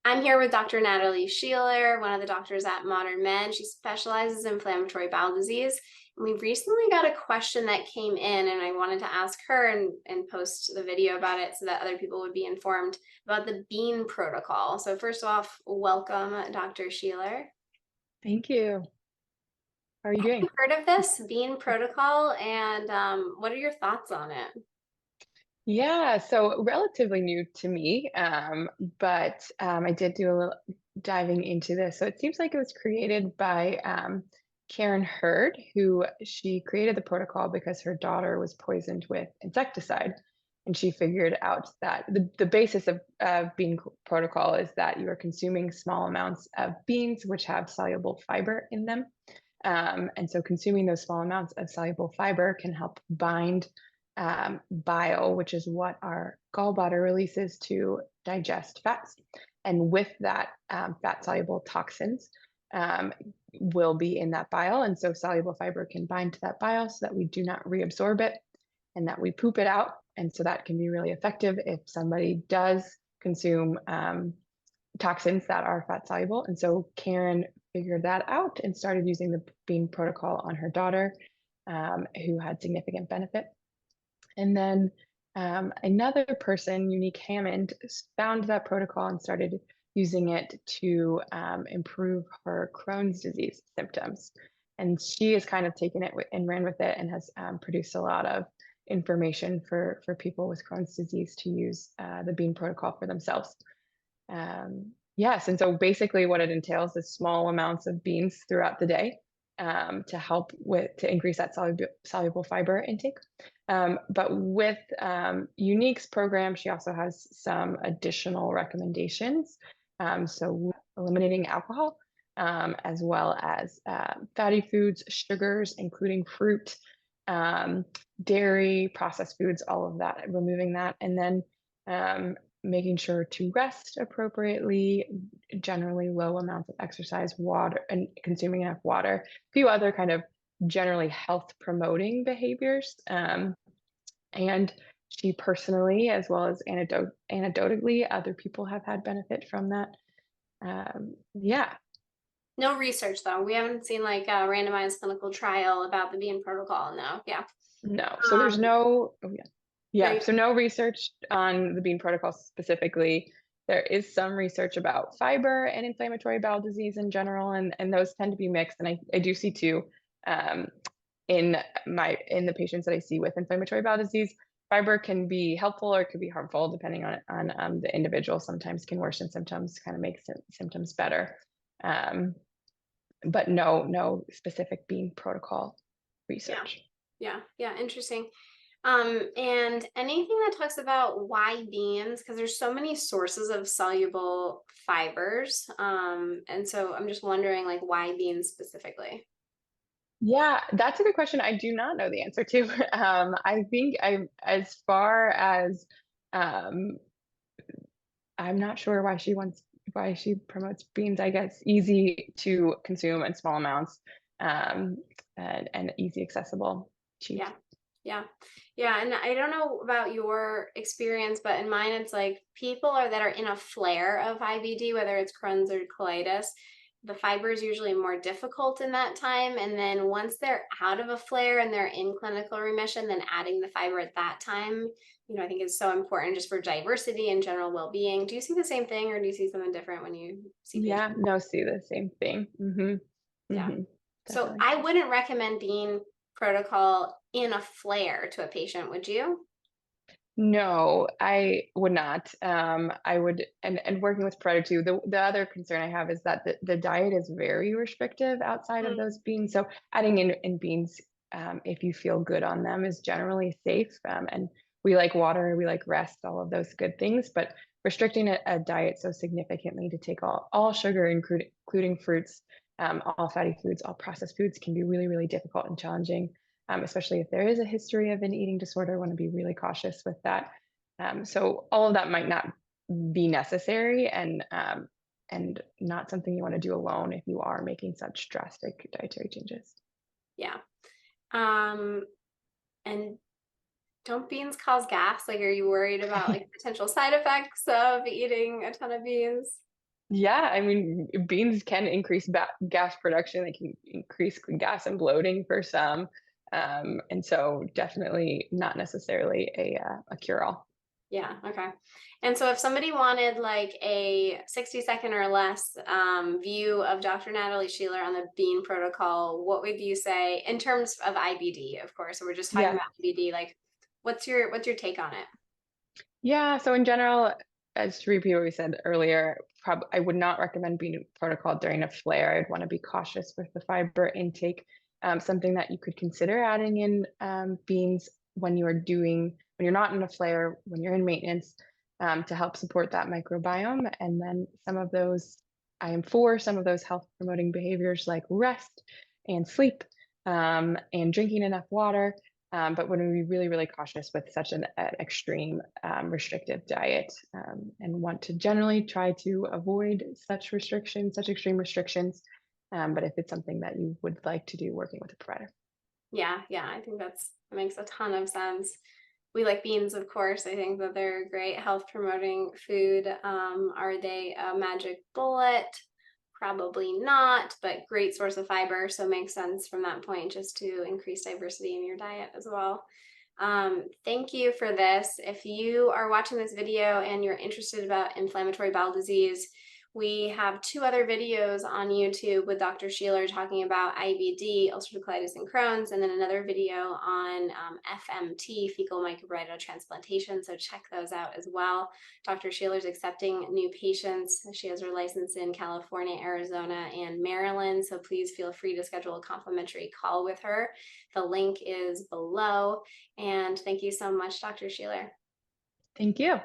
I'm here with Dr. Natalie Scheeler, one of the doctors at Modern Med. She specializes in inflammatory bowel disease. And we recently got a question that came in, and I wanted to ask her and post the video about it so that other people would be informed about the Bean protocol. So first off, welcome, Dr. Scheeler. Thank you. How are you Have doing? you heard of this Bean protocol, and what are your thoughts on it? Yeah, so relatively new to me, but I did do a little diving into this. So it seems like it was created by Karen Hurd, who she created the protocol because her daughter was poisoned with insecticide. And she figured out that the basis of bean protocol is that you are consuming small amounts of beans, which have soluble fiber in them. And so consuming those small amounts of soluble fiber can help bind bile, which is what our gallbladder releases to digest fats. And with that, fat soluble toxins um, will be in that bile. And so soluble fiber can bind to that bile so that we do not reabsorb it and that we poop it out. And so that can be really effective if somebody does consume toxins that are fat soluble. And so Karen figured that out and started using the bean protocol on her daughter, who had significant benefit. And then another person, Unique Hammond, found that protocol and started using it to improve her Crohn's disease symptoms. And she has kind of taken it and ran with it and has produced a lot of information for people with Crohn's disease to use the Bean protocol for themselves. Yes, and so basically what it entails is small amounts of beans throughout the day to increase that soluble fiber intake. But with Unique's program, she also has some additional recommendations. So eliminating alcohol, as well as fatty foods, sugars, including fruit, dairy, processed foods, all of that, removing that. And then making sure to rest appropriately, generally low amounts of exercise, water, and consuming enough water. A few other kind of generally health promoting behaviors. And she personally, as well as anecdotally, other people have had benefit from that. Yeah. No research though. We haven't seen like a randomized clinical trial about the Bean protocol. No, yeah. No. So there's Um, no, oh yeah. no, Yeah. So no research on the bean protocol specifically. There is some research about fiber and inflammatory bowel disease in general, and those tend to be mixed. And I do see too, um, in the patients that I see with inflammatory bowel disease, fiber can be helpful or it could be harmful depending on the individual. Sometimes can worsen symptoms, kind of make symptoms better. Um, but no specific bean protocol yeah. research. Yeah, interesting. And anything that talks about why beans, because there's so many sources of soluble fibers. And so I'm just wondering like why beans specifically. Yeah, that's a good question. I do not know the answer to. I think as far as, um, I'm not sure why she promotes beans. I guess easy to consume in small amounts, um, and easy accessible, cheap. Yeah. Yeah. Yeah. And I don't know about your experience, but in mine, it's like people that are in a flare of IBD, whether it's Crohn's or colitis, the fiber is usually more difficult in that time. And then once they're out of a flare and they're in clinical remission, then adding the fiber at that time, I think is so important just for diversity and general well-being. Do you see the same thing or do you see something different when you see patients? Yeah, no, see the same thing. Yeah. So Definitely. I wouldn't recommend being protocol in a flare to a patient, would you? No, I would not. I would, and working with Predator too, the other concern I have is that the diet is very restrictive outside of Mm, those beans. So adding in beans, if you feel good on them, is generally safe. And we like water, we like rest, all of those good things. But restricting a diet so significantly to take all sugar, including fruits, all fatty foods, all processed foods, can be really, really difficult and challenging, especially if there is a history of an eating disorder. Want to be really cautious with that. So all of that might not be necessary, and not something you want to do alone if you are making such drastic dietary changes. yeah. Um, and don't beans cause gas? Like, are you worried about like potential side effects of eating a ton of beans? Yeah, I mean, beans can increase gas production. They can increase gas and bloating for some, and so definitely not necessarily a cure-all. Yeah, okay. And so if somebody wanted like a 60-second or less view of Dr. Natalie Scheeler on the Bean protocol, what would you say in terms of IBD, of course? So we're just talking Yeah. about IBD, like what's your take on it? Yeah, so in general, as to repeat what we said earlier, I would not recommend bean protocol during a flare. I'd want to be cautious with the fiber intake. Something that you could consider adding in beans when you're not in a flare, when you're in maintenance, to help support that microbiome. And then I am for some of those health promoting behaviors like rest and sleep, and drinking enough water. But would be really, really cautious with such an extreme restrictive diet, and want to generally try to avoid such extreme restrictions. But if it's something that you would like to do, working with a provider. Yeah, yeah, I think that makes a ton of sense. We like beans, of course. I think that they're a great health promoting food. Are they a magic bullet? Probably not, but great source of fiber. So makes sense from that point just to increase diversity in your diet as well. Thank you for this. If you are watching this video and you're interested about inflammatory bowel disease, we have two other videos on YouTube with Dr. Scheeler talking about IBD, ulcerative colitis, and Crohn's, and then another video on FMT, fecal microbiota transplantation. So check those out as well. Dr. Scheeler's accepting new patients. She has her license in California, Arizona, and Maryland. So please feel free to schedule a complimentary call with her. The link is below. And thank you so much, Dr. Scheeler. Thank you.